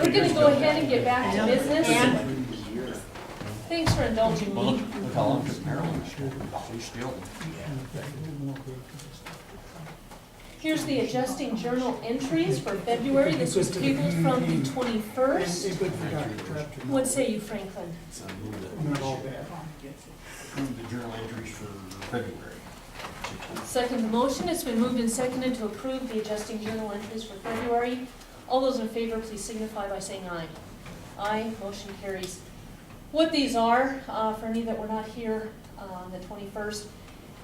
we're gonna go ahead and get back to business. Thanks for indulging Well, me. look how long it took Maryland. He's still. Here's the adjusting journal entries for February. This was tabled from the 21st. What say you, Franklin? Approve the journal entries for February. Second the motion. It's been moved and seconded to approve the adjusting journal entries for February. All those in favor, please signify by saying aye. Aye, motion carries. What these are, for any that were not here on the 21st,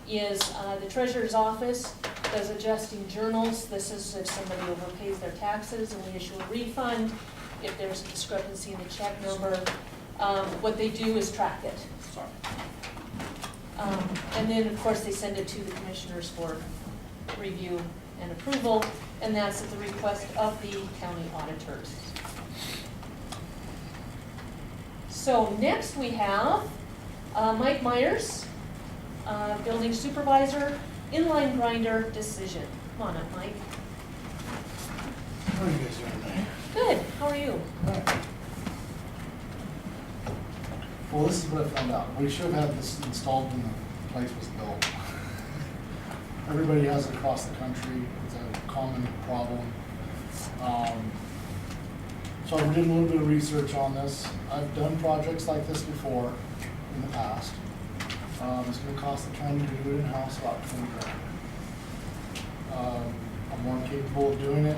is the treasurer's office does adjusting journals. This is if somebody overpays their taxes and we issue a refund, if there's a discrepancy in the check number. What they do is track it. And then, of course, they send it to the commissioners for review and approval, and that's at the request of the county auditors. So next we have Mike Myers, building supervisor, inline grinder decision. Come on up, Mike. How are you guys doing today? Good, how are you? Well, this is what I found out. We should have had this installed when the place was built. Everybody has it across the country. It's a common problem. So I did a little bit of research on this. I've done projects like this before in the past. It's gonna cost the county to do it in-house about $20,000. I'm more than capable of doing it.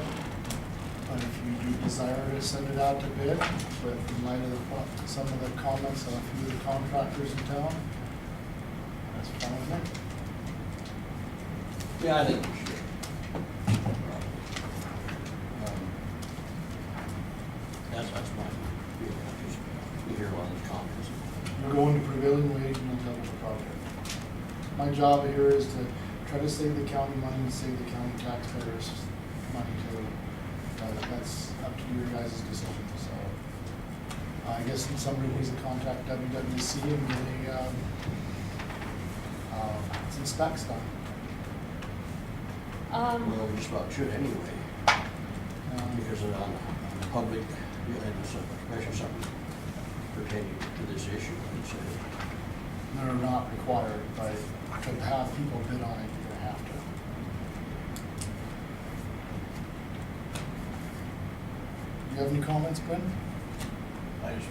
But if you do desire to send it out to bid, but in light of some of the comments of a few of the contractors in town, that's fine with me. Yeah, I think we should. That's my view. We hear a lot of these comments. You're going to prevailing wage and you'll double the project. My job here is to try to save the county money and save the county taxpayers money too. That's up to your guys' decision, so. I guess somebody needs to contact WWC and get some specs done. Well, we just about should anyway, because of on the public, and especially something pertaining to this issue. They're not required, but to have people bid on it, you're gonna have to. Do you have any comments, Quinn? I just,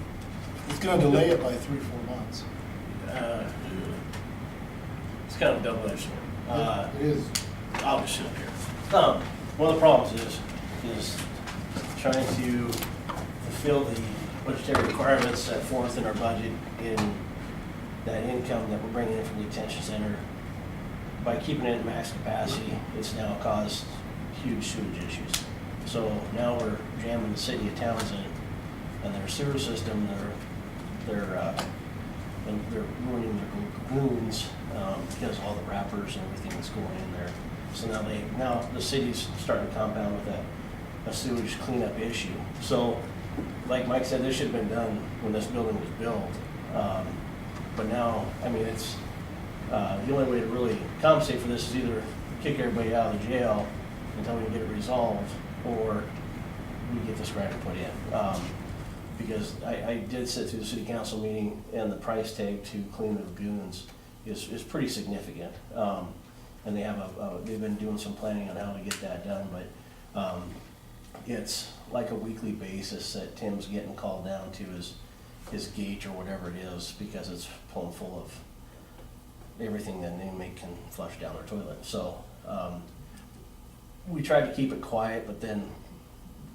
It's gonna delay it by 3-4 months. it's kind of double-edged sword. It is. I'll just sit up here. One of the problems is trying to fulfill the budgetary requirements set forth in our budget in that income that we're bringing in from the detention center. By keeping it at max capacity, it's now caused huge sewage issues. So now we're jamming the city of Townsend and their sewer system. They're ruining their lagoons because of all the wrappers and everything that's going in there. So now the city's starting to compound with a sewage cleanup issue. So, like Mike said, this should have been done when this building was built. But now, I mean, it's the only way to really compensate for this is either kick everybody out of the jail until we can get it resolved, or we get this grant put in. Because I did sit through the city council meeting, and the price tag to clean the lagoons is pretty significant. And they have they've been doing some planning on how to get that done, but it's like a weekly basis that Tim's getting called down to his gate or whatever it is, because it's pulling full of everything that an inmate can flush down their toilet. So we tried to keep it quiet, but then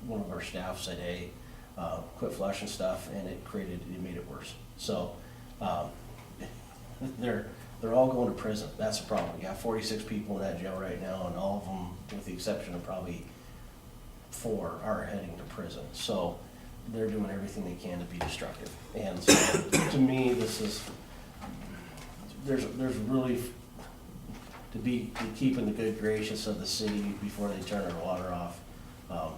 one of our staff said, hey, quit flushing stuff, and it made it worse. So they're all going to prison. That's the problem. We got 46 people in that jail right now, and all of them, with the exception of probably 4, are heading to prison. So they're doing everything they can to be destructive. And so to me, there's really to be keeping the good gracious of the city before they turn their water off,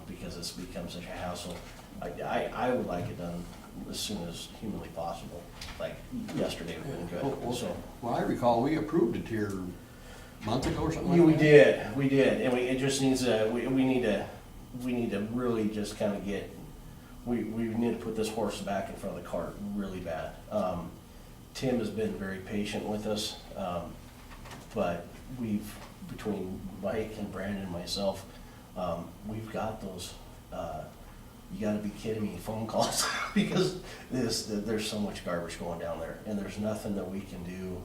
because it's become such a hassle. I would like it done as soon as humanly possible. Like yesterday would have been good. So, Well, I recall we approved it here a month ago or something yeah, like that. we did, and it just needs we need to really just kind of get we need to put this horse back in front of the cart really bad. Tim has been very patient with us, but between Mike and Brandon and myself, we've got those, you gotta be kidding me, phone calls, because there's so much garbage going down there, and there's nothing that we can do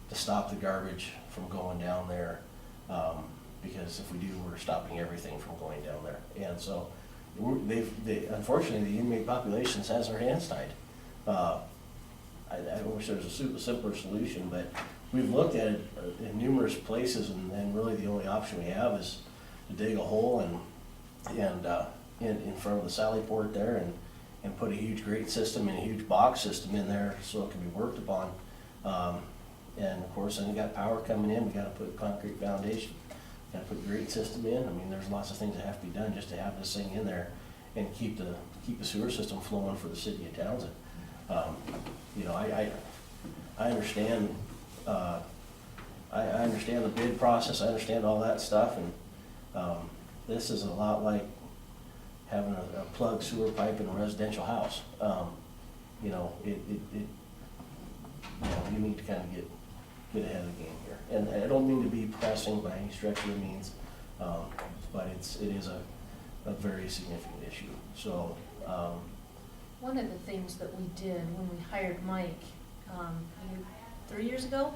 to stop the garbage from going down there, because if we do, we're stopping everything from going down there. And so, unfortunately, the inmate population has their hands tied. I wish there was a simpler solution, but we've looked at it in numerous places, and really the only option we have is to dig a hole and in front of the Sally Port there and put a huge grate system and a huge box system in there so it can be worked upon. And of course, then you got power coming in, we gotta put concrete foundation, gotta put grate system in. I mean, there's lots of things that have to be done just to have this thing in there and keep the sewer system flowing for the city of Townsend. You know, I understand, I understand the bid process, I understand all that stuff, and this is a lot like having a plugged sewer pipe in a residential house. You know, you know, you need to kind of get ahead of the game here. And I don't mean to be pressing by any stretch of the means, but it is a very significant issue. So, One of the things that we did when we hired Mike, 3 years ago,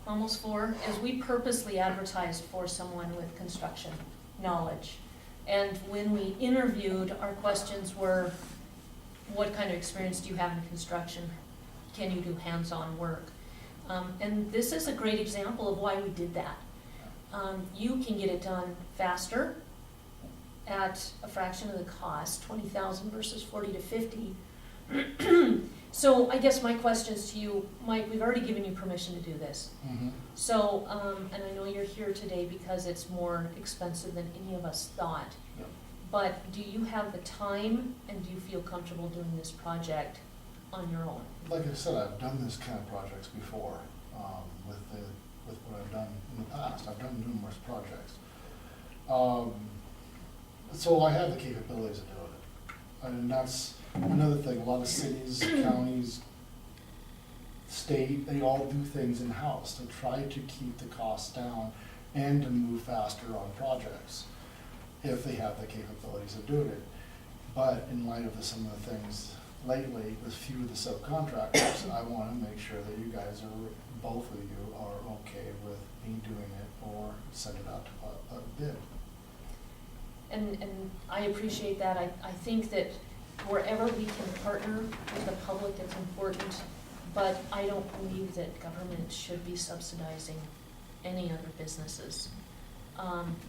almost four, is we purposely advertised for someone with construction knowledge. And when we interviewed, our questions were, what kind of experience do you have in construction? Can you do hands-on work? And this is a great example of why we did that. You can get it done faster at a fraction of the cost, 20,000 versus 40 to 50. So I guess my questions to you, Mike, we've already given you permission to do this. Mm-hmm. So, and I know you're here today because it's more expensive than any of us thought. Yep. But do you have the time and do you feel comfortable doing this project on your own? Like I said, I've done this kind of projects before, with what I've done in the past. I've done numerous projects. So I have the capabilities of doing it. And that's another thing, a lot of cities, counties, state, they all do things in-house to try to keep the costs down and to move faster on projects if they have the capabilities of doing it. But in light of some of the things lately, with few of the subcontractors, I want to make sure that you guys are, both of you are okay with me doing it or send it out to a bid. And I appreciate that. I think that wherever we can partner with the public, it's important, but I don't believe that government should be subsidizing any other businesses,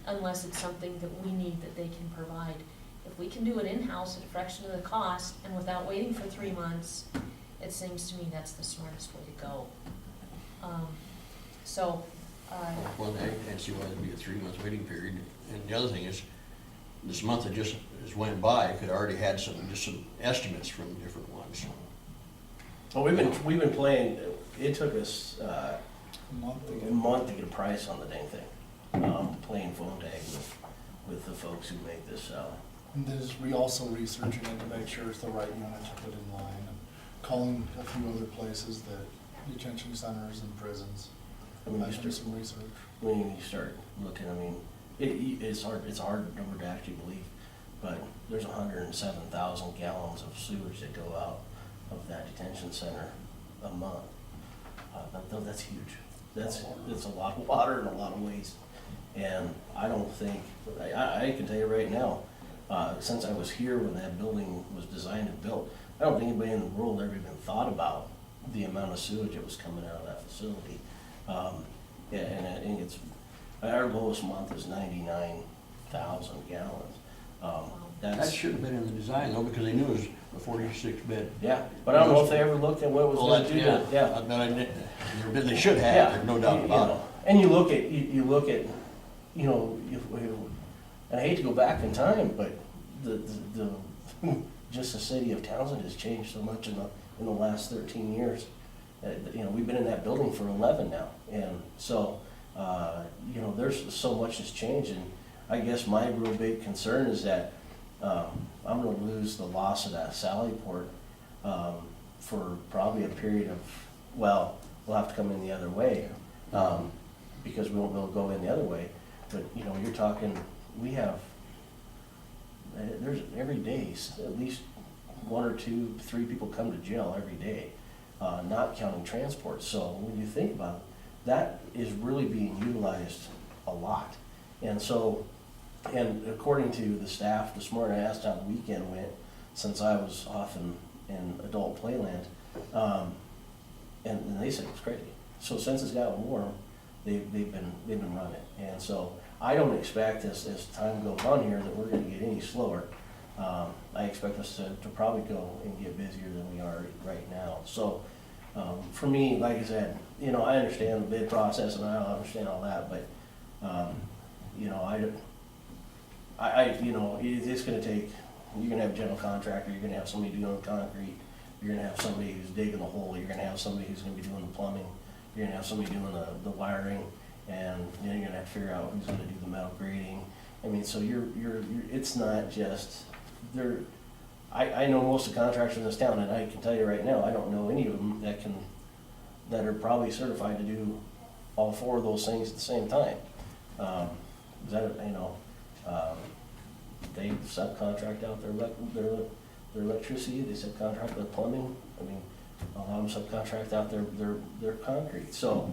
unless it's something that we need that they can provide. If we can do it in-house at a fraction of the cost and without waiting for 3 months, it seems to me that's the smartest way to go. Well, I can't see why there'd be a 3-month waiting period. And the other thing is, this month that just went by, could already had some estimates from different ones. well, we've been playing, it took us, A month to a get. month to get a price on the dang thing. Playing phone tag with the folks who make this, And we also researching it to make sure it's the right unit to put in line, and calling a few other places, that detention centers and prisons. I mean, you I've done start- some research. when you start looking, I mean, it's a hard number to actually believe, but there's 107,000 gallons of sewage that go out of that detention center a month. That's huge. That's a lot of water and a lot of waste. And I don't think, I can tell you right now, since I was here when that building was designed and built, I don't think anybody in the world ever even thought about the amount of sewage that was coming out of that facility. Yeah, and it's, our lowest month is 99,000 gallons. That should have been in the design though, because they knew it was a 46 bed. Yeah, but I don't know if they ever looked at what it was Well, gonna do to, yeah. They should have, Yeah, there's no doubt you about know, it. And you look at, you know, and I hate to go back in time, but the just the city of Townsend has changed so much in the last 13 years. You know, we've been in that building for 11 now, and so, you know, there's so much has changed, and I guess my real big concern is that, I'm gonna lose the loss of that Sally Port, for probably a period of, well, we'll have to come in the other way, because we won't be able to go in the other way. But, you know, you're talking, we have, there's every day, at least 1 or 2, 3 people come to jail every day, not counting transport. So when you think about it, that is really being utilized a lot. And so, and according to the staff this morning, I asked how the weekend went, since I was off in adult playland, and they said it was crazy. So since it's gotten warm, they've been running. And so I don't expect as time goes on here that we're gonna get any slower. I expect us to probably go and get busier than we are right now. So, for me, like I said, you know, I understand the bid process and I understand all that, but, you know, you know, it's gonna take, you're gonna have a general contractor, you're gonna have somebody doing concrete, you're gonna have somebody who's digging the hole, you're gonna have somebody who's gonna be doing the plumbing, you're gonna have somebody doing the wiring, and then you're gonna have to figure out who's gonna do the metal grading. I mean, so you're it's not just, I know most of the contractors in this town, and I can tell you right now, I don't know any of them that are probably certified to do all 4 of those things at the same time. You know, they subcontract out their electricity, they subcontract their plumbing, I mean, a lot of them subcontract out their concrete. So,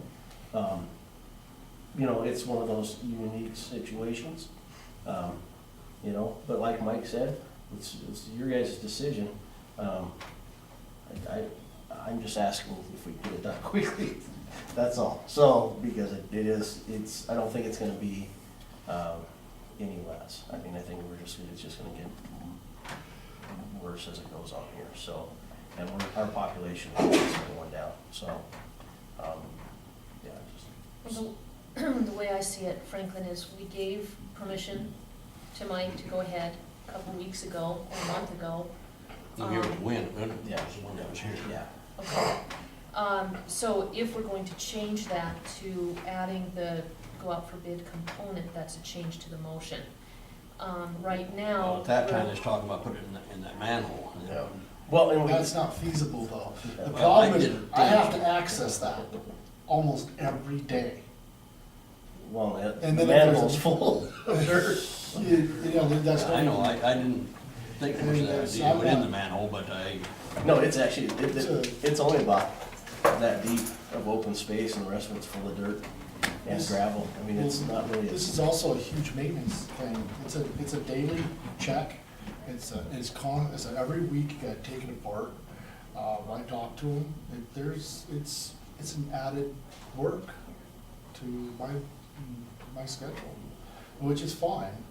you know, it's one of those unique situations, you know, but like Mike said, it's your guys' decision. I'm just asking if we can get it done quickly, that's all. So, because it's I don't think it's gonna be, any less. I mean, I think it's just gonna get worse as it goes on here, so, and our population is going down, so, yeah, just. The way I see it, Franklin, is we gave permission to Mike to go ahead a couple weeks ago, or a month ago. You hear the wind, Yeah. was the one that was here. Yeah. Okay. So if we're going to change that to adding the go out for bid component, that's a change to the motion. Right now. Well, at that time, they was talking about putting it in that manhole. Yeah. Well, and That's not feasible though. The Well, I problem is, didn't I have think- to access that almost every day. well, And the then if there's manhole's a- full of dirt. You know, that's. I know, I didn't think much of that, Yes, idea I'm went in not- the manhole, but No, it's actually, it's only about that deep of open space, and the rest of it's full of dirt and This- gravel. I mean, it's not really. This is also a huge maintenance thing. It's a daily check. It's every week you gotta take it apart. I talk to them. It's an added work to my schedule, which is fine.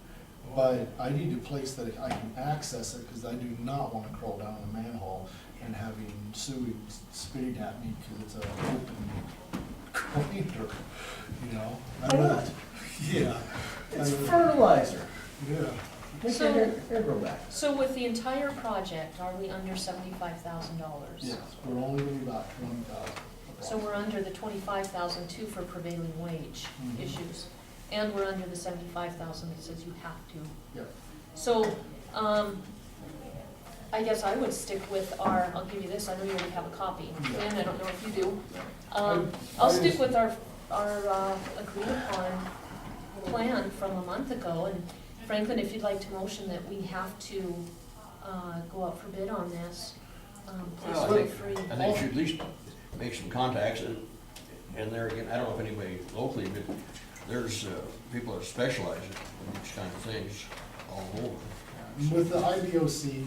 But I need a place that I can access it, because I do not wanna crawl down a manhole and having sewage spitting at me because it's an open grinder, you know? Why not? Yeah. It's fertilizer. Yeah. Make So- your hair grow back. So with the entire project, are we under $75,000? Yes, we're only gonna be about 20,000. So we're under the 25,000 too for prevailing wage Mhm. issues. And we're under the 75,000 that says you have to. Yeah. So, I guess I would stick with I'll give you this, I know you already have a copy, Yeah. and I don't know if you do. I I'll stick just- with our agreed upon plan from a month ago, and Franklin, if you'd like to motion that we have to, go out for bid on this, please Well, feel free. I think you should at least make some contacts, and there again, I don't know if anybody locally, but there's people that specialize in these kind of things all over. With the IBOC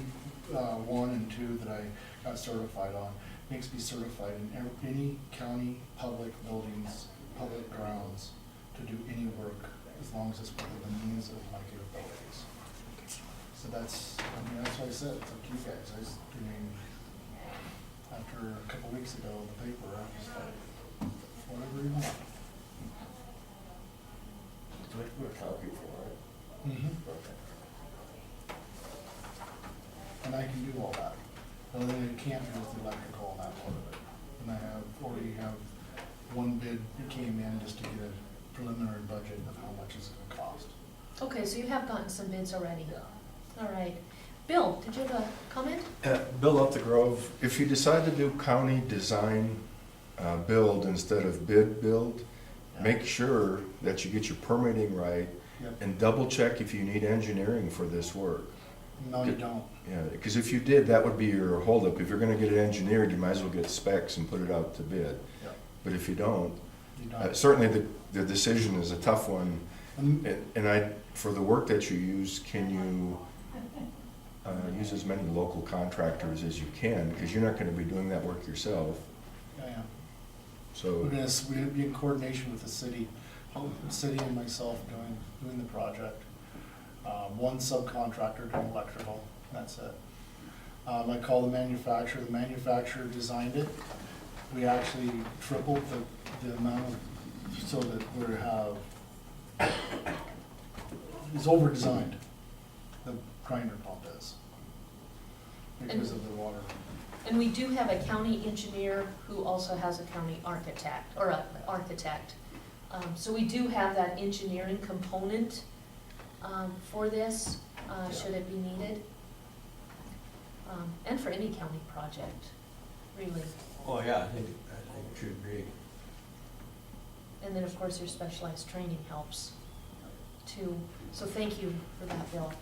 1 and 2 that I got certified on, makes me certified in any county public buildings, public grounds, to do any work, as long as it's within the means of my capabilities. So that's what I said, it's up to you guys. After a couple weeks ago, the paper, I was like, whatever you want. Do we have to put a concrete floor in it? Okay. And I can do all that. The only thing I can't do is the electrical and that part of it. And I already have one bid that came in just to get a preliminary budget of how much it's gonna cost. Okay, so you have gotten some bids already? Yeah. All right. Bill, did you have a comment? Bill Up the Grove, if you decide to do county design build instead of bid build, make sure that you get your permitting right Yep. and double check if you need engineering for this work. No, you don't. Yeah, because if you did, that would be your holdup. If you're gonna get it engineered, you might as well get specs and put it out to bid. Yep. But if you don't, You don't. certainly the decision is a tough one. And And for the work that you use, can you use as many local contractors as you can? Because you're not gonna be doing that work yourself, yeah. so. We'd be in coordination with the city and myself doing the project. One subcontractor doing electrical, that's it. I called the manufacturer designed it. We actually tripled the amount of, so that it's over-designed, the grinder pump is, because of the water. And we do have a county engineer who also has a county architect, or an architect. So we do have that engineering component for this, should it be needed. And for any county project, really. Oh, yeah, I think it should be. And then, of course, your specialized training helps too. So thank you for that, Bill.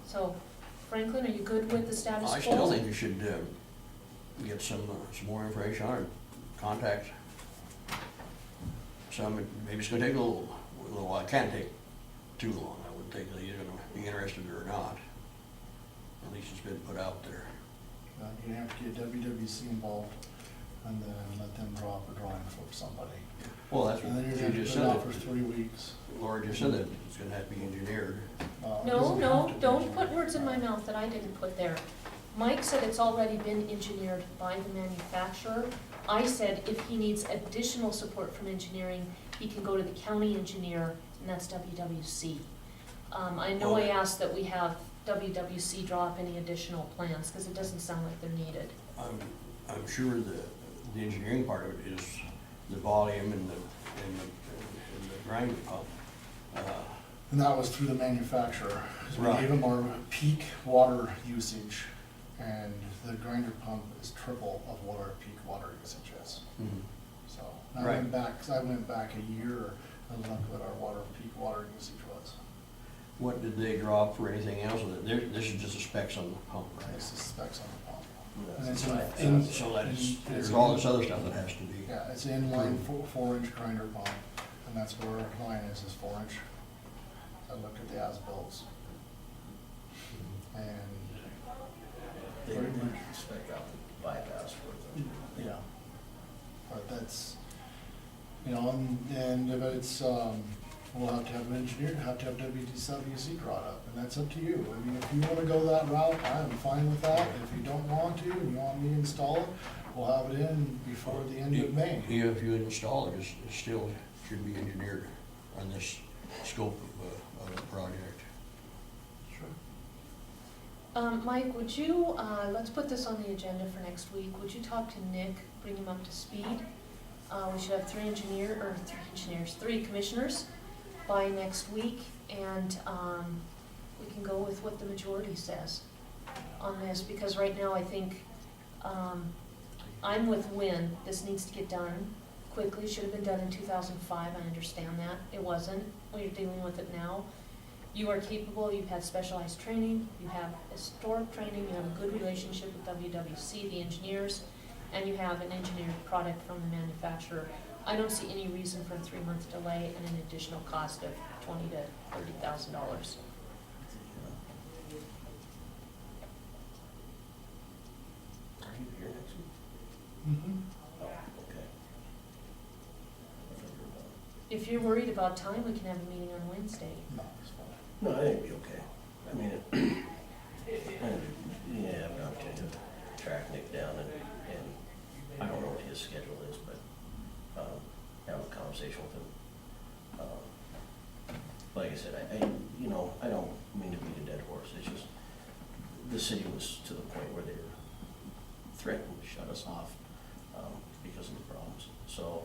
So Franklin, are you good with the status quo? I still think you should get some more information on it, contact some, maybe it's gonna take a little while, it can't take too long, I would think that you're gonna be interested or not. At least it's been put out there. You have to get WWC involved and then let them draw up a drawing for somebody. Well, that's And then what you're you gonna just put it said, out for 3 weeks. Laura just said that it's gonna have to be engineered. It No, doesn't no, have to be don't engineered. put words in my mouth that I didn't put there. Mike said it's already been engineered by the manufacturer. I said if he needs additional support from engineering, he can go to the county engineer, and that's WWC. I know I asked that we have WWC draw up any additional plans, because it doesn't sound like they're needed. I'm sure the engineering part of it is the volume and the grinder pump. And that was through the manufacturer. We Right. gave them our peak water usage, and the grinder pump is triple of what our peak water usage is. Mhm. So I Right. went back a year and looked what our peak water usage was. What did they draw up for anything else? This is just the specs on the pump, right? It's the specs on the pump. Yeah. And it's So in- there's all this other stuff that has to be. Yeah, it's inline 4-inch grinder pump, and that's where our line is 4-inch. I looked at the as-bills, and They pretty much, spec out the bypass for them. yeah. But that's, and if it's, we'll have to have an engineer, have to have WWC brought up, and that's up to you. I mean, if you wanna go that route, I'm fine with that. If you don't want to, and you want me to install it, we'll have it in before the end of May. If you install it, it still should be engineered on this scope of the project. Sure. Mike, would you, let's put this on the agenda for next week. Would you talk to Nick, bring him up to speed? We should have three commissioners by next week, and we can go with what the majority says on this, because right now I think, I'm with Win. This needs to get done quickly. Should have been done in 2005, I understand that. It wasn't. We're dealing with it now. You are capable, you've had specialized training, you have historic training, you have a good relationship with WWC, the engineers, and you have an engineered product from the manufacturer. I don't see any reason for a 3-month delay and an additional cost of $20,000 to $30,000. Are you here next week? Mm-hmm. Oh, okay. I thought you were done. If you're worried about time, we can have a meeting on Wednesday. No, it's fine. No, I think it'd be okay. I mean, yeah, I'm not going to track Nick down and I don't know what his schedule is, but, have a conversation with him. Like I said, I don't mean to beat a dead horse, it's just, the city was to the point where they were threatening to shut us off, because of the problems, so,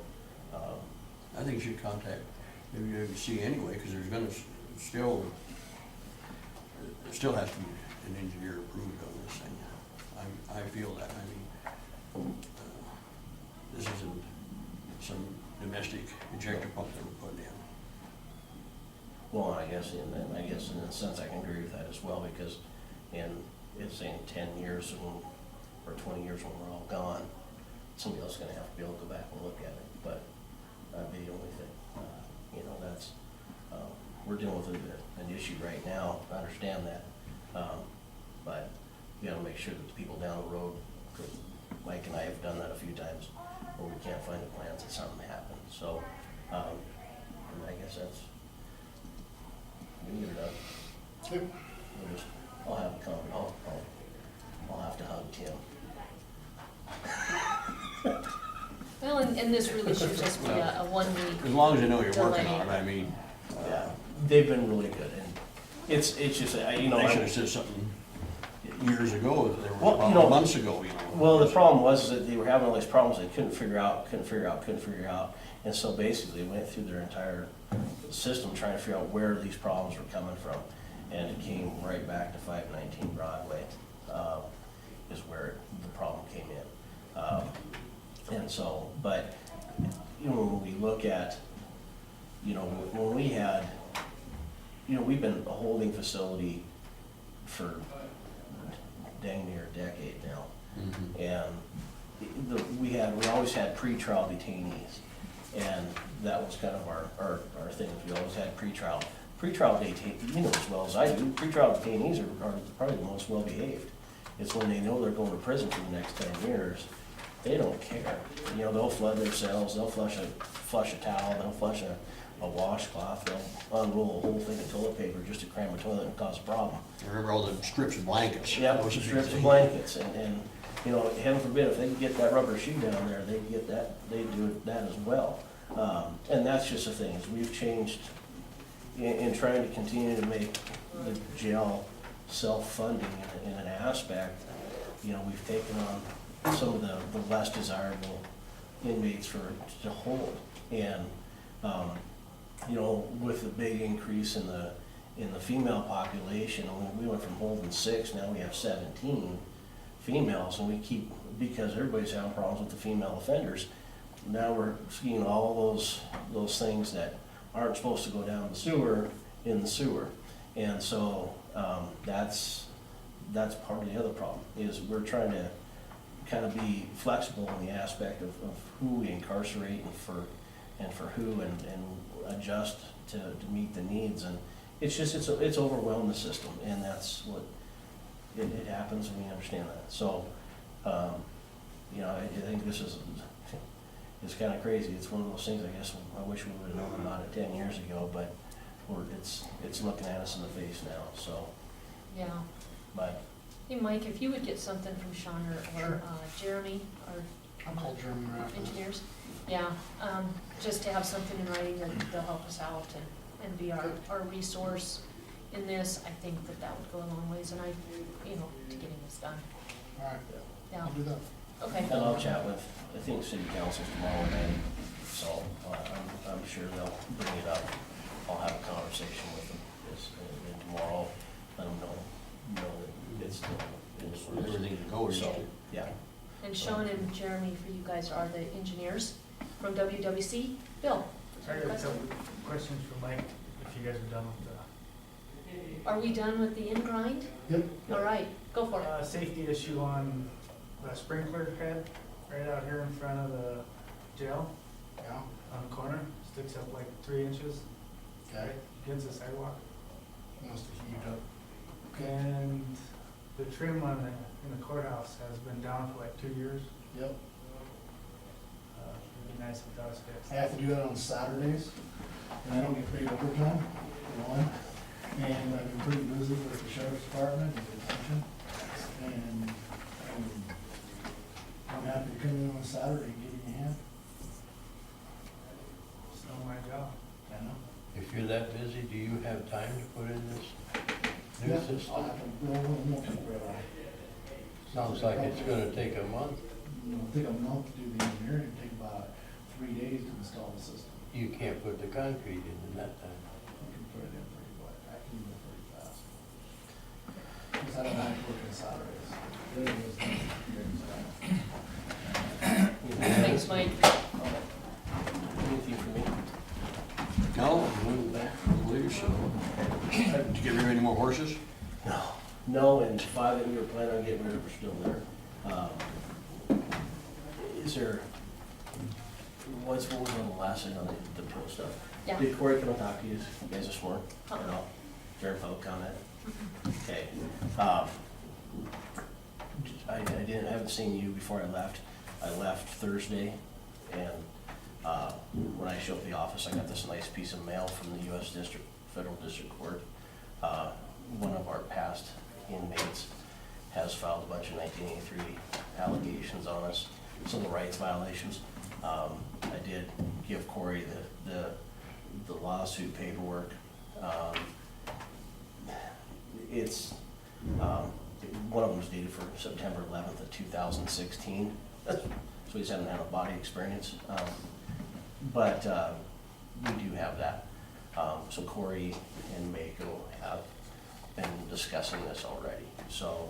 I think you should contact WWC anyway, because there's gonna still, there still has to be an engineer approved on this thing. I feel that, this isn't some domestic ejector pump that we're putting in. Well, I guess in a sense I can agree with that as well, because it's in 10 years or 20 years when we're all gone, somebody else is gonna have to be able to go back and look at it, but that'd be the only thing. That's, we're dealing with an issue right now, I understand that. But we gotta make sure that the people down the road, 'cause Mike and I have done that a few times, where we can't find the plans that something happened, so, and I guess that's, we can get it done. Okay. I'll have a comment, I'll have to hug Tim. Well, and this really should just be a 1 week. As long as I know you're working Delay. on it, I mean, Yeah, they've been really good, and it's just, they should have said something years ago, that they were Well, about months ago, Well, the problem was that they were having all these problems they couldn't figure out. And so basically, they went through their entire system trying to figure out where these problems were coming from. And it came right back to 519 Broadway, is where the problem came in. And so, but, when we look at, when we had, we've been a holding facility for dang near a decade now. And we always had pretrial detainees, and that was kind of our thing. We always had pretrial detainees, as well as I do, pretrial detainees are probably the most well-behaved. It's when they know they're going to prison for the next 10 years, they don't care. They'll flood their cells, they'll flush a towel, they'll flush a washcloth, they'll unroll a whole thing of toilet paper just to cram a toilet and cause a problem. I remember all the strips of blankets. Yeah, That was a big strips of thing. blankets, and heaven forbid, if they could get that rubber shoe down there, they'd get that, they'd do that as well. And that's just the thing, is we've changed in trying to continue to make the jail self-funding in an aspect. We've taken on some of the less desirable inmates to hold. And, with the big increase in the female population, we went from holding 6, now we have 17 females, and we keep, because everybody's having problems with the female offenders, now we're seeing all those things that aren't supposed to go down the sewer in the sewer. And so, that's part of the other problem, is we're trying to kind of be flexible in the aspect of who we incarcerate and for who, and adjust to meet the needs. And it's overwhelmed the system, and that's what it happens, and we understand that. So, I think this is, it's kind of crazy. It's one of those things, I guess, I wish we would have known about it 10 years ago, but it's looking at us in the face now, so, Yeah. but. Hey, Mike, if you would get something from Sean or Jeremy, our I'll call Jeremy right after this. engineers, yeah, just to have something in writing that they'll help us out and be our resource in this, I think that would go a long ways, and to getting this done. All right, Yeah, I'll do that. okay. And I'll chat with, I think, city council tomorrow night, so I'm sure they'll bring it up. I'll have a conversation with them and tomorrow, let them know that it's still, Everything to go, so, yeah. And Sean and Jeremy, for you guys, are the engineers from WWC. Bill? I got a couple questions for Mike, if you guys are done with Are we done with the in-grind? Yep. All right, go for it. the safety issue on the sprinkler head right out here in front of the jail Yeah, on the corner. Sticks up like 3 inches okay, right against the sidewalk. must have heaved up. Okay, And the trim in the courthouse has been down for like 2 years. yep. It'd be nice if that was fixed. I have to do that on Saturdays, and I don't get paid overtime, for one. And I've been pretty busy with the sheriff's department and detention. And I'm happy to come in on Saturday and give you a hand. It's not my job. I know. If you're that busy, do you have time to put in this Yeah, new system? I'll have to, we'll figure it out. Sounds like it's gonna take a month. It'll take a month to do the engineering, it'll take about 3 days to install the system. you can't put the concrete in that time. You can put it in pretty quick, I can move pretty fast. Because I don't have to work on Saturdays. The other was Thanks, Mike. Anything for me? No, I believe so. Did you get rid of any more horses? No. No, and 5 that we were planning on getting rid of are still there. Is there, what was on the last thing on the pill stuff? Yeah. Did Corey come and talk to you guys this morning? Uh-uh. At all? Jared Folk on that? Okay. I haven't seen you before I left. I left Thursday, and when I showed up at the office, I got this nice piece of mail from the U.S. Federal District Court. One of our past inmates has filed a bunch of 1983 allegations on us, civil rights violations. I did give Corey the lawsuit paperwork. It's one of them is dated for September 11th of 2016. So he's haven't had a body experience, but we do have that. So Corey and Mako have been discussing this already. So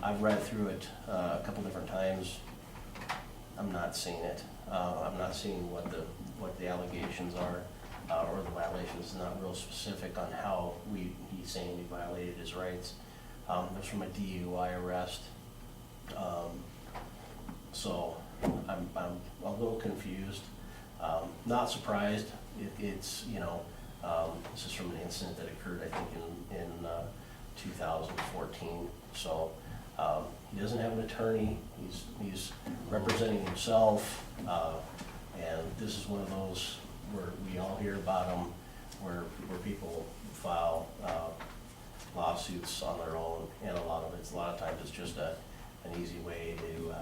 I've read through it a couple different times. I'm not seeing it. I'm not seeing what the allegations are, or the violations. It's not real specific on how he's saying we violated his rights. There's from a DUI arrest. So I'm a little confused. Not surprised. It's this is from an incident that occurred, I think, in 2014. So he doesn't have an attorney. He's representing himself, and this is one of those where we all hear about them, where people file lawsuits on their own, and a lot of times it's just an easy way to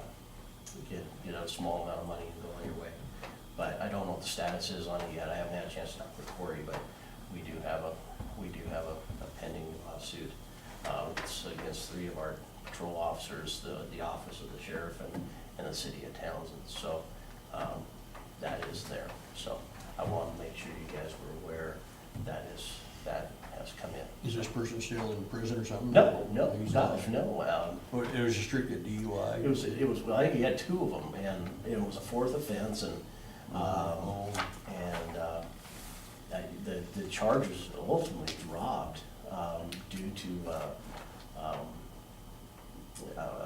get a small amount of money and go on your way. But I don't know what the status is on it yet. I haven't had a chance to talk with Corey, but we do have a pending lawsuit. It's against 3 of our patrol officers, the office of the sheriff and the city of Townsend. So that is there. So I want to make sure you guys were aware that has come in. Is this person still in prison or something? No, He's gosh, not. no. Well, it was strictly DUI? It was, I think he had 2 of them, and it was a 4th offense, and the charge was ultimately dropped due to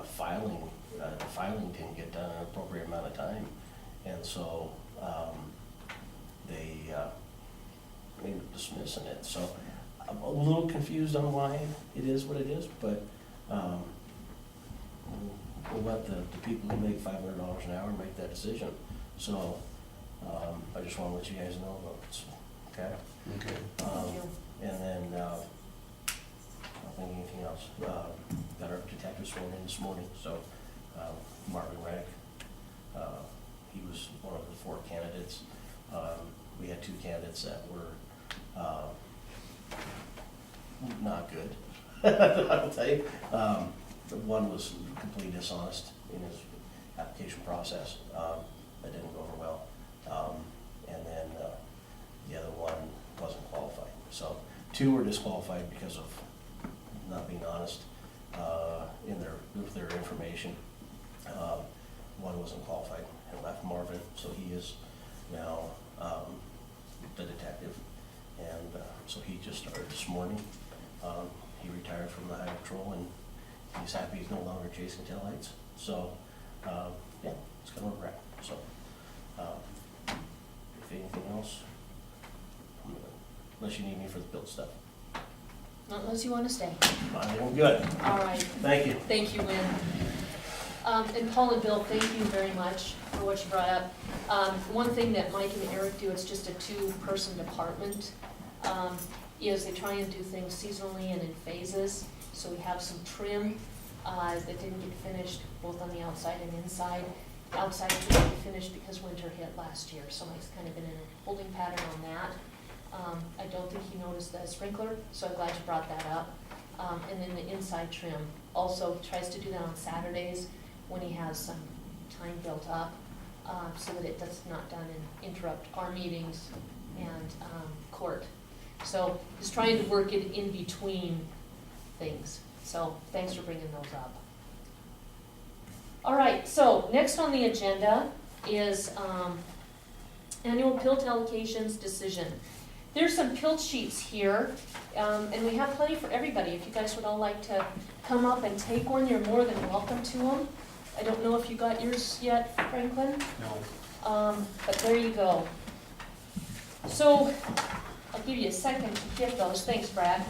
filing. The filing didn't get done in an appropriate amount of time, and so they ended up dismissing it. So I'm a little confused on why it is what it is, but we'll let the people who make $500 an hour make that decision. So I just want to let you guys know about this, okay? Okay. Thank you. And then, I don't think anything else. Got our detective sworn in this morning, so Marvin Reddick, he was one of the 4 candidates. We had 2 candidates that were not good, I'll tell you. One was completely dishonest in his application process. That didn't go over well. And then the other one wasn't qualified. So 2 were disqualified because of not being honest with their information. One wasn't qualified and left Marvin, so he is now the detective. And so he just started this morning. He retired from the highway patrol, and he's happy he's no longer chasing taillights. So yeah, it's kind of a wreck. So if anything else, unless you need me for the build stuff, Not unless you want to stay. I'm good. All right. Thank you. Thank you, Lynn. And Paul and Bill, thank you very much for what you brought up. One thing that Mike and Eric do, it's just a 2-person department, is they try and do things seasonally and in phases. So we have some trim that didn't get finished, both on the outside and inside. Outside didn't get finished because winter hit last year, so Mike's kind of been in a holding pattern on that. I don't think he noticed the sprinkler, so I'm glad you brought that up. And then the inside trim, also tries to do that on Saturdays when he has some time built up. so that it does not interrupt our meetings and court. So he's trying to work it in between things. So thanks for bringing those up. All right, so next on the agenda is annual PILT allocations decision. There's some PILT sheets here, and we have plenty for everybody. If you guys would all like to come up and take one, you're more than welcome to them. I don't know if you got yours yet, Franklin? No. But there you go. So, I'll give you a second to get those. Thanks, Brad.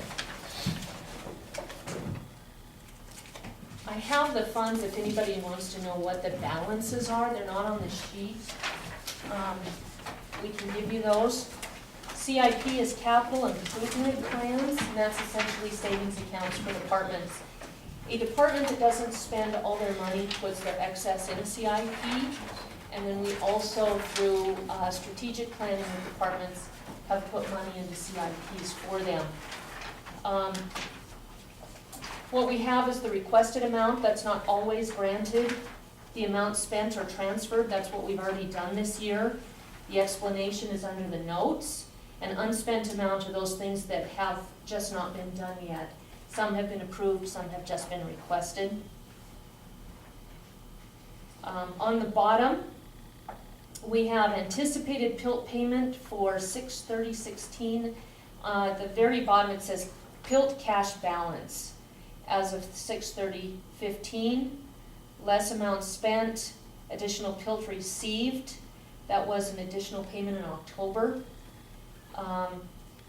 I have the funds if anybody wants to know what the balances are. They're not on the sheet. We can give you those. CIP is capital improvement plans, and that's essentially savings accounts for departments. A department that doesn't spend all their money puts their excess in a CIP, and then we also, through strategic planning with departments, have put money into CIPs for them. What we have is the requested amount. That's not always granted. The amount spent or transferred, that's what we've already done this year. The explanation is under the notes. An unspent amount are those things that have just not been done yet. Some have been approved, some have just been requested. On the bottom, we have anticipated PILT payment for 6/30/16. At the very bottom it says PILT cash balance as of 6/30/15. Less amount spent, additional PILT received. That was an additional payment in October.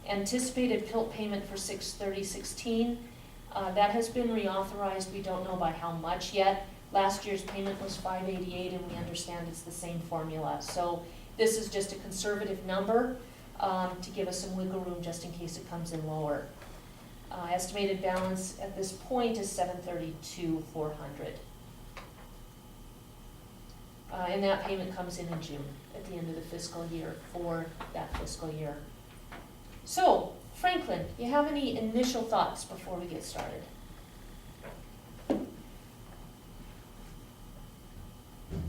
Anticipated PILT payment for 6/30/16. That has been reauthorized. We don't know by how much yet. Last year's payment was $588, and we understand it's the same formula. So this is just a conservative number to give us some wiggle room just in case it comes in lower. Estimated balance at this point is $732,400. And that payment comes in June, at the end of the fiscal year, for that fiscal year. So, Franklin, you have any initial thoughts before we get started?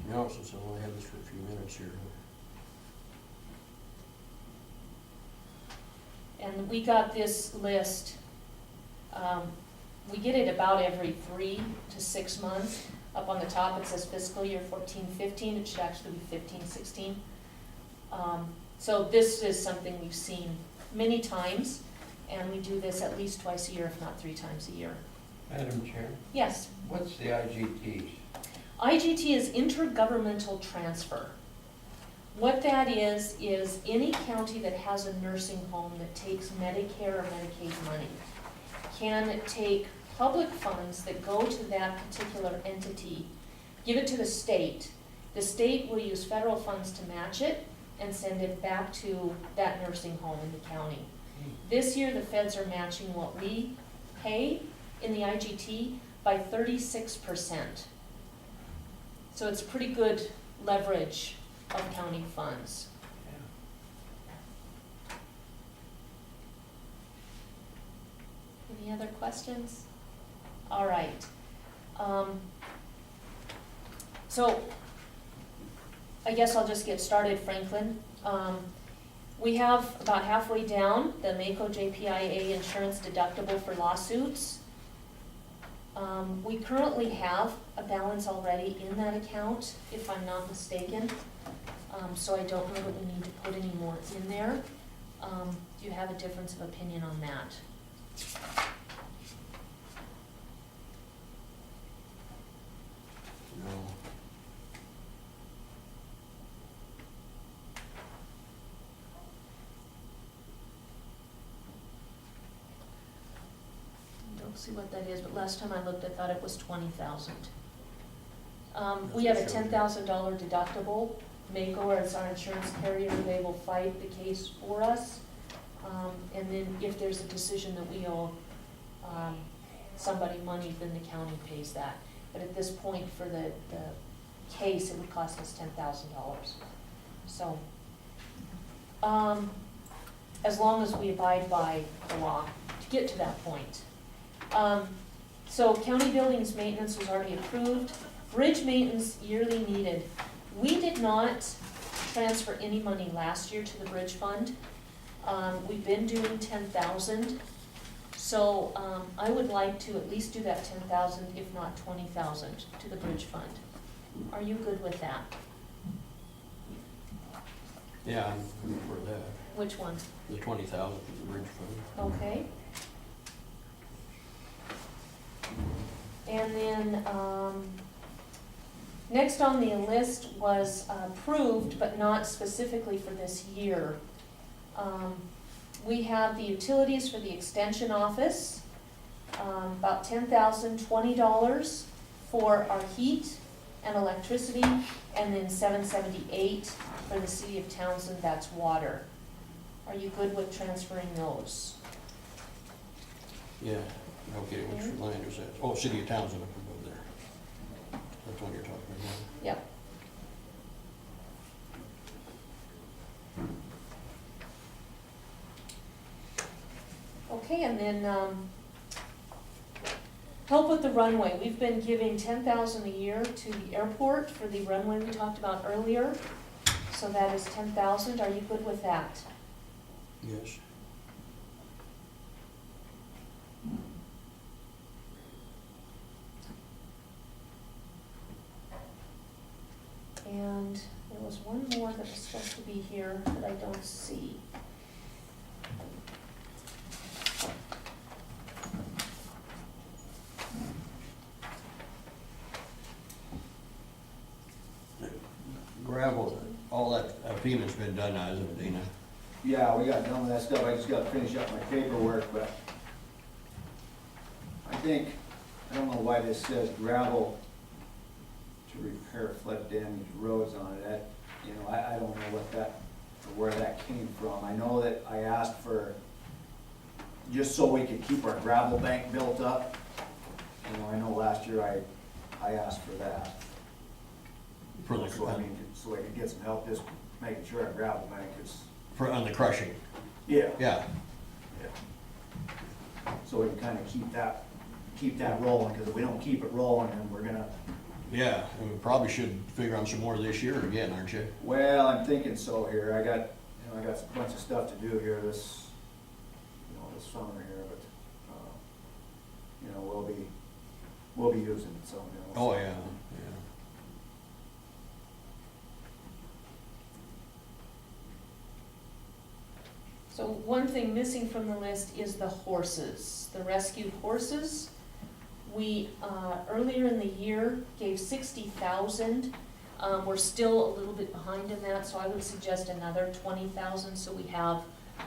No, since I've only had this for a few minutes here. And we got this list, we get it about every 3 to 6 months. Up on the top it says fiscal year 14-15, it should actually be 15-16. So this is something we've seen many times, and we do this at least twice a year, if not 3 times a year. Madam Chair, Yes, what's the IGTs? IGT is intergovernmental transfer. What that is any county that has a nursing home that takes Medicare or Medicaid money can take public funds that go to that particular entity, give it to the state. The state will use federal funds to match it and send it back to that nursing home in the county. This year, the feds are matching what we pay in the IGT by 36%. So it's pretty good leverage of county funds. Any other questions? All right. So I guess I'll just get started, Franklin. We have about halfway down the MACO JPIA insurance deductible for lawsuits. We currently have a balance already in that account, if I'm not mistaken. So I don't know that we need to put any more in there. Do you have a difference of opinion on that? No. Don't see what that is, but last time I looked, I thought it was 20,000. We have a $10,000 deductible. MACO, as our insurance carrier, they will fight the case for us. And then if there's a decision that we owe somebody money, then the county pays that. But at this point, for the case, it would cost us $10,000. So, as long as we abide by the law to get to that point. So county buildings maintenance was already approved. Bridge maintenance yearly needed. We did not transfer any money last year to the bridge fund. We've been doing 10,000. So, I would like to at least do that 10,000, if not 20,000, to the bridge fund. Are you good with that? Yeah, I'm good for that. Which one? The 20,000 for the bridge fund. Okay. And then, next on the list was approved, but not specifically for this year. We have the utilities for the extension office, about $10,020 for our heat and electricity, and then $778 for the city of Townsend, that's water. Are you good with transferring those? Yeah, okay, which line is that? Oh, City of Townsend up above there. That's what you're talking about. Yep. Okay, and then, help with the runway. We've been giving 10,000 a year to the airport for the runway we talked about earlier. So that is 10,000. Are you good with that? Yes. And there was one more that was supposed to be here that I don't see. Gravel, all that pavement's been done now, isn't it, Dina? Yeah, we got done with that stuff, I just gotta finish up my paperwork, but I think, I don't know why this says gravel to repair flood damaged roads on it, that, you know, I don't know what that, or where that came from. I know that I asked for, just so we could keep our gravel bank built up. You know, I know last year I asked for that. For the, So I mean, so I could get some help just making sure our gravel bank is, on the crushing, yeah. yeah. So we can kind of keep that rolling, because if we don't keep it rolling, then we're gonna, Yeah, and we probably should figure on some more this year again, aren't you? well, I'm thinking so here. I got a bunch of stuff to do here this summer here, but, we'll be using it some, Oh, yeah, yeah. So one thing missing from the list is the horses, the rescued horses. We, earlier in the year, gave 60,000. We're still a little bit behind in that, so I would suggest another 20,000, so we have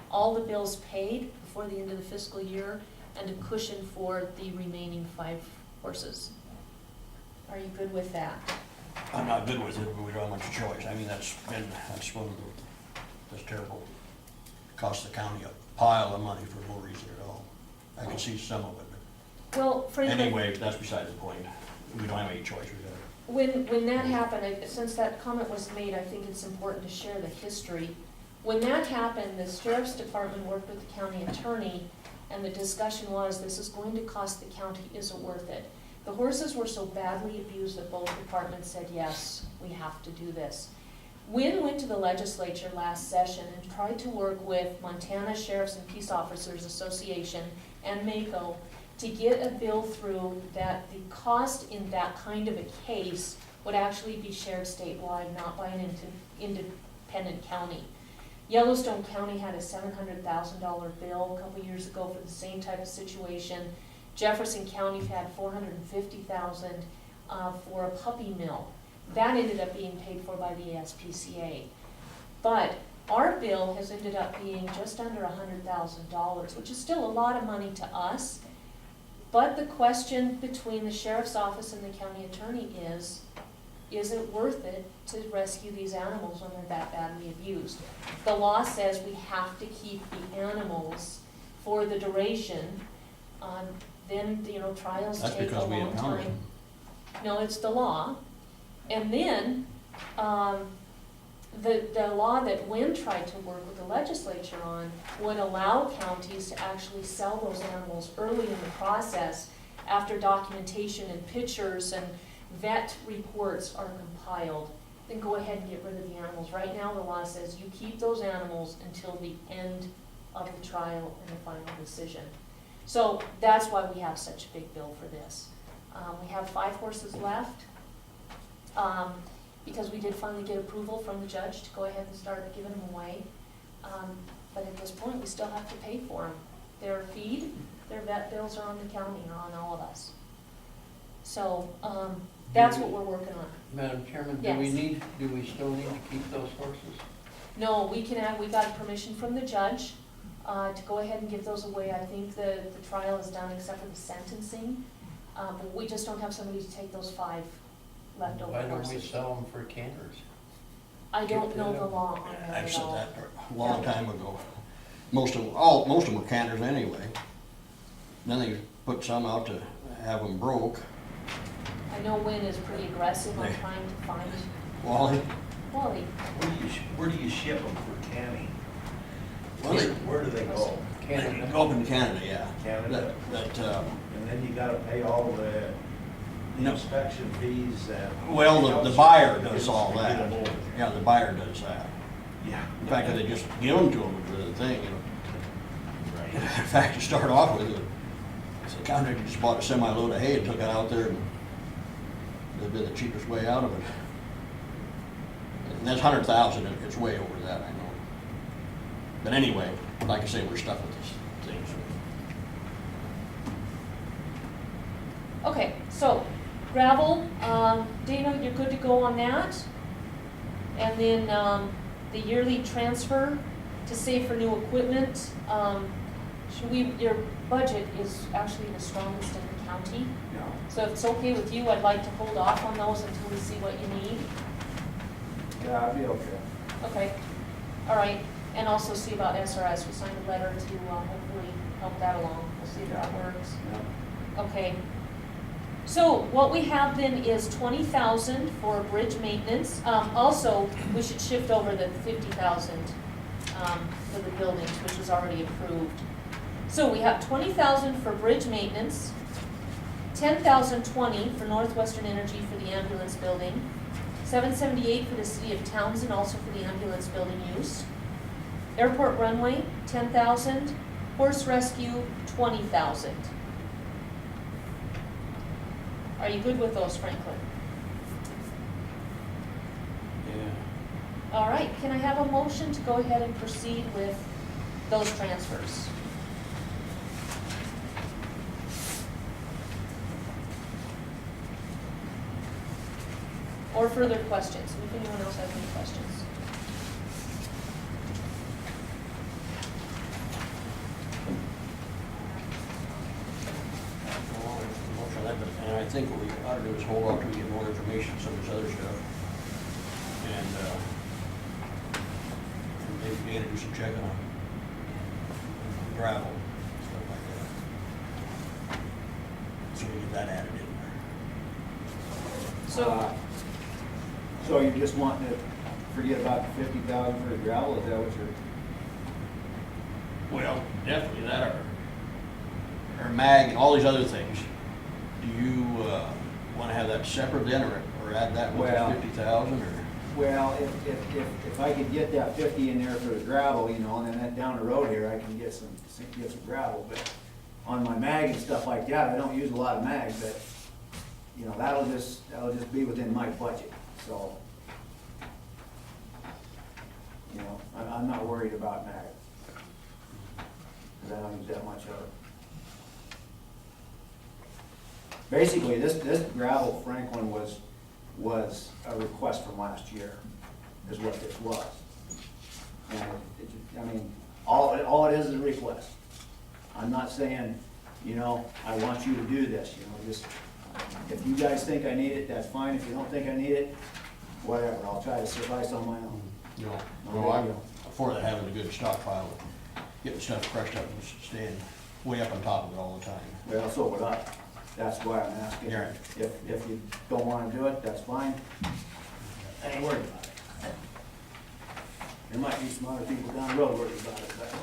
all the bills paid before the end of the fiscal year and a cushion for the remaining 5 horses. Are you good with that? I'm not good with it, but we don't have much choice. I mean, that's terrible. Cost the county a pile of money for no reason at all. I can see some of it, Well, but frankly, anyway, that's beside the point. We don't have any choice, we gotta. when that happened, since that comment was made, I think it's important to share the history. When that happened, the sheriff's department worked with the county attorney, and the discussion was, this is going to cost the county, is it worth it? The horses were so badly abused that both departments said, yes, we have to do this. Wynn went to the legislature last session and tried to work with Montana Sheriffs and Peace Officers Association and MACO to get a bill through that the cost in that kind of a case would actually be shared statewide, not by an independent county. Yellowstone County had a $700,000 bill a couple years ago for the same type of situation. Jefferson County had $450,000 for a puppy mill. That ended up being paid for by the ASPCA. But our bill has ended up being just under $100,000, which is still a lot of money to us. But the question between the sheriff's office and the county attorney is it worth it to rescue these animals when they're that badly abused? The law says we have to keep the animals for the duration. Then, trials That's take a because we long empower time. them. No, it's the law. And then, the law that Wynn tried to work with the legislature on would allow counties to actually sell those animals early in the process after documentation and pictures and vet reports are compiled. then go ahead and get rid of the animals. Right now, the law says you keep those animals until the end of the trial and the final decision. So that's why we have such a big bill for this. We have 5 horses left, because we did finally get approval from the judge to go ahead and start giving them away. But at this point, we still have to pay for them. Their feed, their vet bills are on the county, are on all of us. So, that's what we're working on. Madam Chairman, Yes. do we still need to keep those horses? No, we got permission from the judge, to go ahead and give those away. I think the trial is done except for the sentencing. But we just don't have somebody to take those 5 leftover Why don't we horses. sell them for canners? I don't know the law on that I've at said all. that a long time ago. Most of them were canners anyway. Then they put some out to have them broke. I know Wynn is pretty aggressive on They- trying to find Wally, Wally. Where do you ship them for canning? well, they Where do they go? Canada. go up in Canada, yeah. Canada? That, And then you gotta pay all the No. inspection fees and. well, the buyer does all To get that. 'em over. Yeah, the buyer does that. Yeah. In fact, they just give them to them for the thing, you know. Right. In fact, to start off with, the contractor just bought a semi-load of hay and took it out there, and that'd been the cheapest way out of it. And that's 100,000, it's way over that, I know. But anyway, like I say, we're stuck with this thing, so. Okay, so gravel, Dana, you're good to go on that? And then, the yearly transfer to save for new equipment, your budget is actually the strongest in the county. Yeah. So if it's okay with you, I'd like to hold off on those until we see what you need. Yeah, I'd be okay. Okay, all right, and also see about SRS, we signed a letter to, hopefully help that along, we'll see if that works. Yeah. Okay. So what we have then is 20,000 for bridge maintenance. Also, we should shift over the 50,000 for the buildings, which was already approved. So we have 20,000 for bridge maintenance, 10,020 for Northwestern Energy for the ambulance building, 778 for the city of Townsend, also for the ambulance building use. Airport runway, 10,000. Horse rescue, 20,000. Are you good with those, Franklin? Yeah. All right, can I have a motion to go ahead and proceed with those transfers? Or further questions, if anyone else has any questions. And I think what we ought to do is hold off till we get more information, some of this other stuff. And maybe Dana do some checking on gravel, stuff like that. So we get that added in there. So you just wanting to forget about the 50,000 for the gravel, is that what you're? Well, definitely that, or mag and all these other things. Do you want to have that separate then, or add that with Well- the 50,000, or? Well, if I could get that 50 in there for the gravel, you know, and then that down the road here, I can get some gravel, but on my mag and stuff like that, I don't use a lot of mag, but, you know, that'll just be within my budget, so. You know, I'm not worried about mag. Cause I don't use that much of it. Basically, this gravel, Franklin, was a request from last year, is what this was. And I mean, all it is a request. I'm not saying, you know, I want you to do this, you know, just, if you guys think I need it, that's fine. If you don't think I need it, whatever, I'll try to suffice on my own. You know, No well, I'm big deal. for having a good stockpile, getting stuff crushed up and staying way up on top of it all the time. Well, so would I. That's why I'm asking. Yeah. If you don't wanna do it, that's fine. I ain't worried about it. There might be some other people down the road worried about it, but.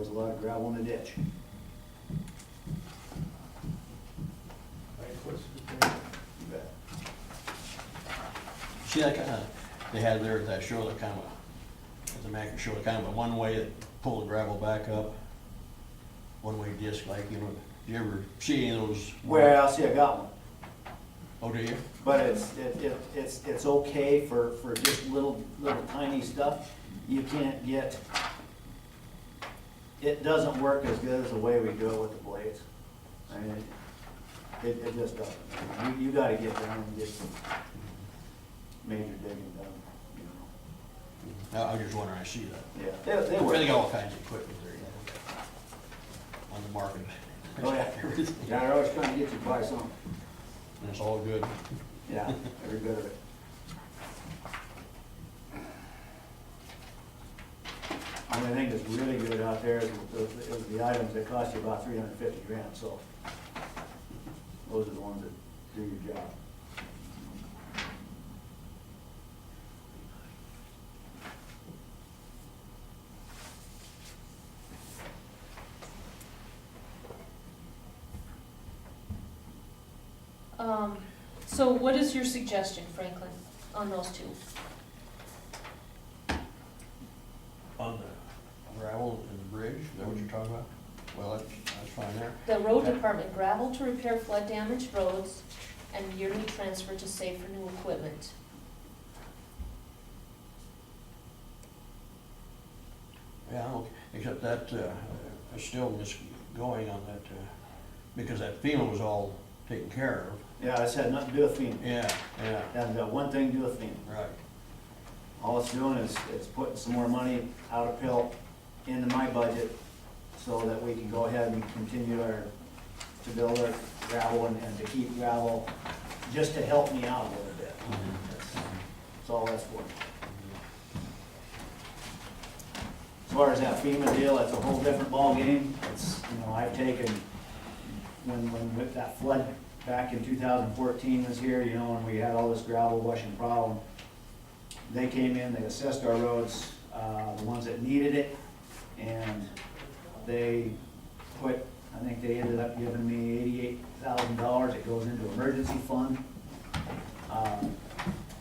was a lot of gravel in the ditch. You bet. See that kind of, they had there at that show, that kind of, at the Macker show, kind of a one-way that pulled the gravel back up, one-way disc, like, you know, do you ever see any of those? Well, see, I got one, Oh, do you? but it's okay for just little tiny stuff. You can't get, it doesn't work as good as the way we do it with the blades. I mean, it just doesn't. You gotta get down and get some major digging done, you know. I was just wondering, I see that. Yeah, they work. They got all kinds of equipment there, you know, on the market. Oh, yeah. Everything. Yeah, they're always trying to get you to buy something. And it's all good. Yeah, every bit of it. Only thing that's really good out there is the items that cost you about $350,000, so those are the ones that do your job. So what is your suggestion, Franklin, on those two? On the gravel and the bridge, is that what you're talking about? Well, that's fine there. The road department, gravel to repair flood damaged roads and yearly transfer to save for new equipment. Yeah, okay, except that, I still miss going on that, because that FEMA was all taken care of. Yeah, it's had nothing to do with FEMA. Yeah, yeah, Hasn't got one thing to do with FEMA. right. All it's doing is putting some more money out of PIL into my budget so that we can go ahead and continue to build our gravel and to keep gravel, just to help me out a little bit. That's all that's for. As far as that FEMA deal, that's a whole different ballgame. It's, you know, I've taken, when with that flood back in 2014 was here, you know, and we had all this gravel washing problem, they came in, they assessed our roads, the ones that needed it, and they put, I think they ended up giving me $88,000. It goes into emergency fund.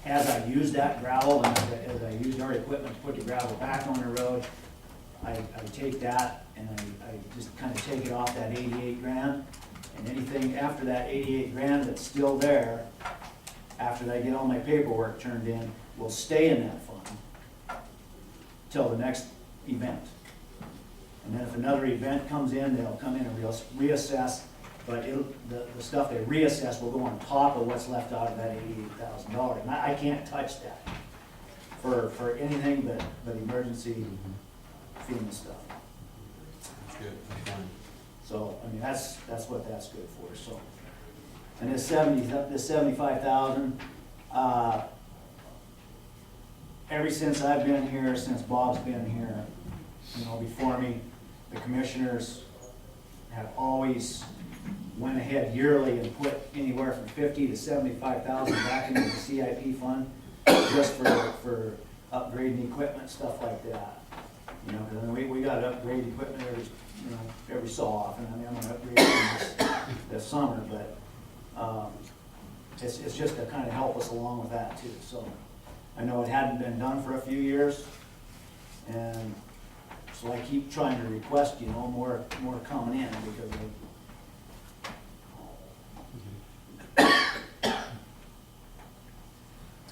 As I used that gravel and as I used our equipment to put the gravel back on the road, I take that and I just kind of take it off that 88 grand. And anything after that 88 grand that's still there, after I get all my paperwork turned in, will stay in that fund till the next event. And then if another event comes in, they'll come in and reassess, but the stuff they reassess will go on top of what's left out of that $88,000. And I can't touch that for anything but emergency FEMA stuff. That's good, that's fine. So, I mean, that's what that's good for, so. And this 75,000, ever since I've been here, since Bob's been here, you know, before me, the commissioners have always went ahead yearly and put anywhere from 50 to 75,000 back into the CIP fund, just for upgrading equipment, stuff like that. You know, because I mean, we got to upgrade equipment every so often. I mean, I'm gonna upgrade it this summer, but it's just to kind of help us along with that too. So I know it hadn't been done for a few years, and so I keep trying to request, you know, more coming in because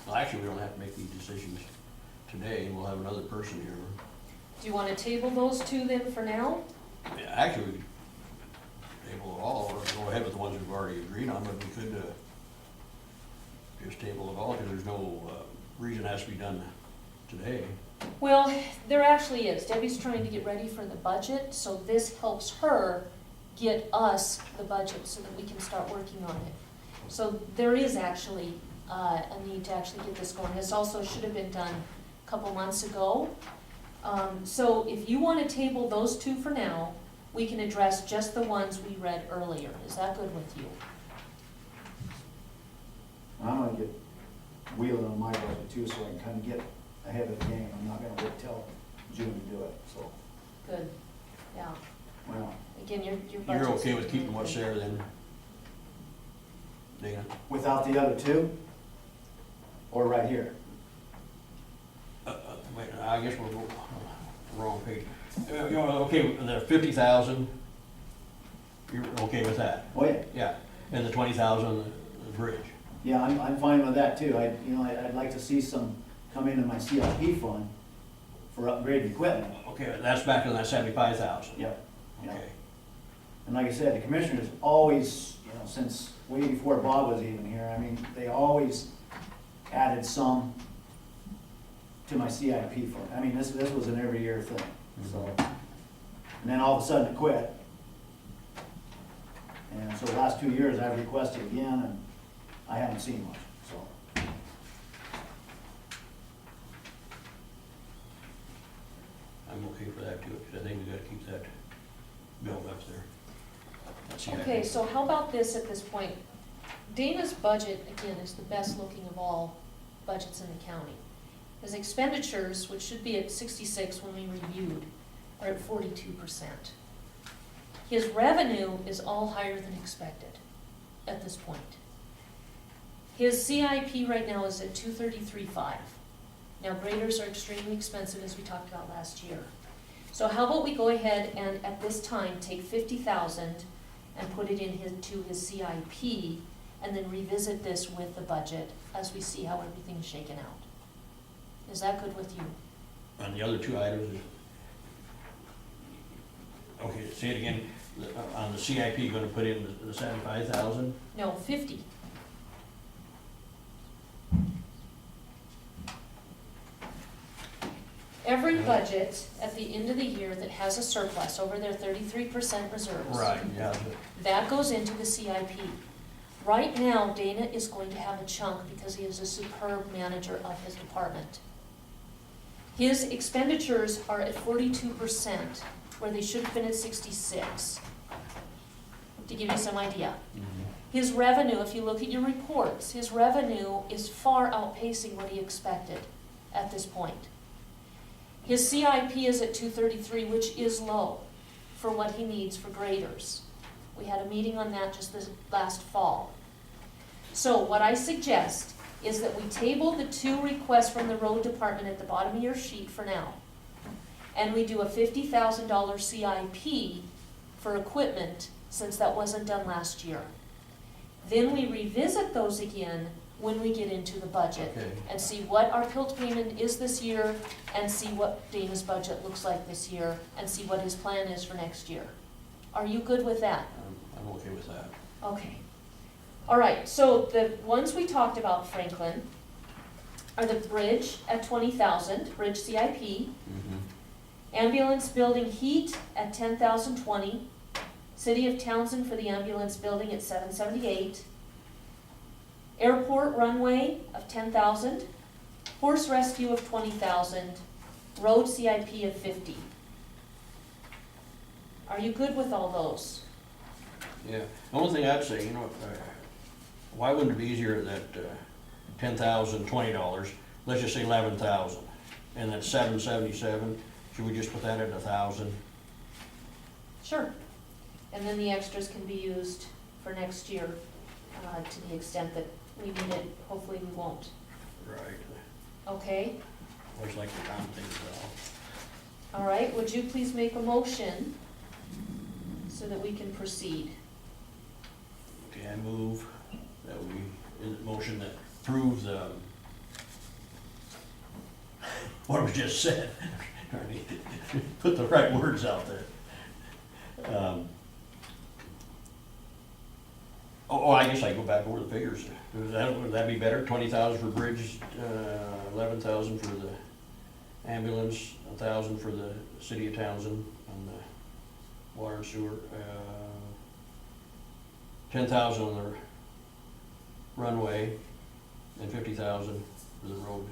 Well, actually, we don't have to make these decisions today, we'll have another person here. Do you want to table those two then for now? Yeah, actually, we could table it all, or go ahead with the ones we've already agreed on, but we could, just table it all, because there's no, reason it has to be done today. Well, there actually is. Debbie's trying to get ready for the budget, so this helps her get us the budget so that we can start working on it. So there is actually a need to actually get this going. This also should have been done a couple months ago. So if you want to table those two for now, we can address just the ones we read earlier. Is that good with you? I'm gonna get wheeling on my budget too, so I can kind of get ahead of the game. I'm not gonna wait till June to do it, so. Good. Yeah, Well, again, your You're budget's. okay with keeping what's there then? Dana? without the other two? Or right here? Wait, I guess we're wrong page. You know, okay, the 50,000, you're okay with that? Oh, yeah. Yeah, and the 20,000, the bridge. Yeah, I'm fine with that too. I'd like to see some come into my CIP fund for upgraded equipment. Okay, that's back in that 75,000. Yep. Yeah. Okay. And like I said, the commissioners always, since way before Bob was even here, I mean, they always added some to my CIP fund. I mean, this was an every year thing, so. And then all of a sudden it quit. And so the last 2 years I've requested again and I haven't seen much, so. I'm okay for that too, because I think we gotta keep that built up there. That's the Okay, idea. so how about this at this point? Dana's budget, again, is the best looking of all budgets in the county. His expenditures, which should be at 66 when we reviewed, are at 42%. His revenue is all higher than expected at this point. His CIP right now is at 233.5. Now graders are extremely expensive, as we talked about last year. So how about we go ahead and at this time take 50,000 and put it into his CIP, and then revisit this with the budget as we see how everything's shaken out. Is that good with you? On the other two items, okay, say it again, on the CIP, you're gonna put in the 75,000? No, 50. Every budget at the end of the year that has a surplus over their 33% reserves. Yeah. That goes into the CIP. Right now, Dana is going to have a chunk because he is a superb manager of his department. His expenditures are at 42%, where they should have been at 66, to give you some idea. His revenue, if you look at your reports, his revenue is far outpacing what he expected at this point. His CIP is at 233, which is low for what he needs for graders. We had a meeting on that just this last fall. So what I suggest is that we table the two requests from the road department at the bottom of your sheet for now. And we do a $50,000 CIP for equipment, since that wasn't done last year. Then we revisit those again when we get into the budget. Okay. And see what our PILT payment is this year, and see what Dana's budget looks like this year, and see what his plan is for next year. Are you good with that? I'm okay with that. Okay. All right, so the ones we talked about, Franklin, are the bridge at 20,000, bridge CIP, ambulance building heat at 10,020, City of Townsend for the ambulance building at 778, airport runway of 10,000, horse rescue of 20,000, road CIP of 50. Are you good with all those? Yeah, the only thing I'd say, why wouldn't it be easier that $10,000, $20, let's just say 11,000, and then 777, should we just put that at 1,000? Sure. And then the extras can be used for next year, to the extent that we need it. Hopefully we won't. Right, Okay? always like to round things out. All right, would you please make a motion so that we can proceed? Okay, I move that we, in the motion that proves, what we just said. Put the right words out there. I guess I go back over the figures. Would that be better? 20,000 for bridge, 11,000 for the ambulance, 1,000 for the City of Townsend on the water and sewer, 10,000 on the runway, and 50,000 for the road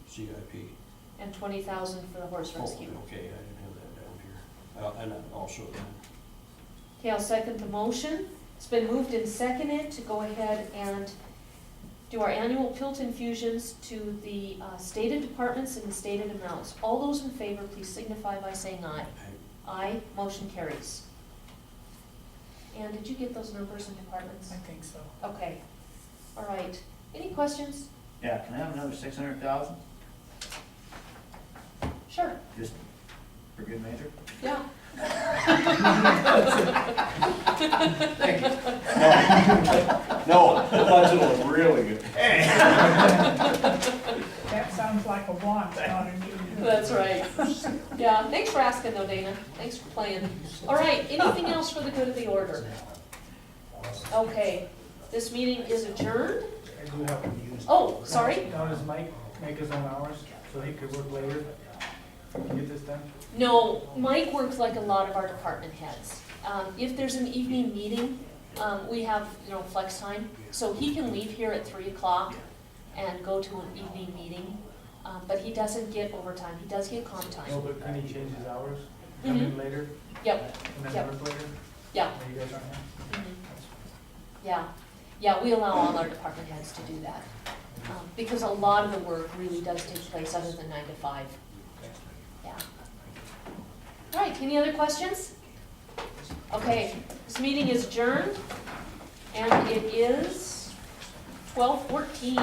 CIP. And 20,000 for the horse rescue. Oh, okay, I didn't have that down here. And also then. Okay, I'll second the motion. It's been moved and seconded to go ahead and do our annual PILT infusions to the stated departments and the stated amounts. All those in favor, please signify by saying aye. Aye, motion carries. And did you get those numbers and departments? I think so. Okay, all right. Any questions? Yeah, can I have another 600,000, Sure, just for good measure? yeah. No, the budget will look really good. That sounds like a want, not a need. That's right. Yeah, thanks for asking though, Dana. Thanks for playing. All right, anything else for the good of the order? Okay, this meeting is adjourned. I do have to use. Oh, sorry. Now, does Mike make his own hours, so he could work later to get this done? No, Mike works like a lot of our department heads. If there's an evening meeting, we have, flex time, so he can leave here at 3 o'clock and go to an evening meeting, but he doesn't get overtime, he does get comp No, time. but can he change his hours, come in later, Yep, and then Yep. work later? yeah, While you guys aren't here? mhm. Yeah, we allow all our department heads to do that. Because a lot of the work really does take place other than 9 to 5. Yeah. All right, any other questions? Okay, this meeting is adjourned, and it is 12:14.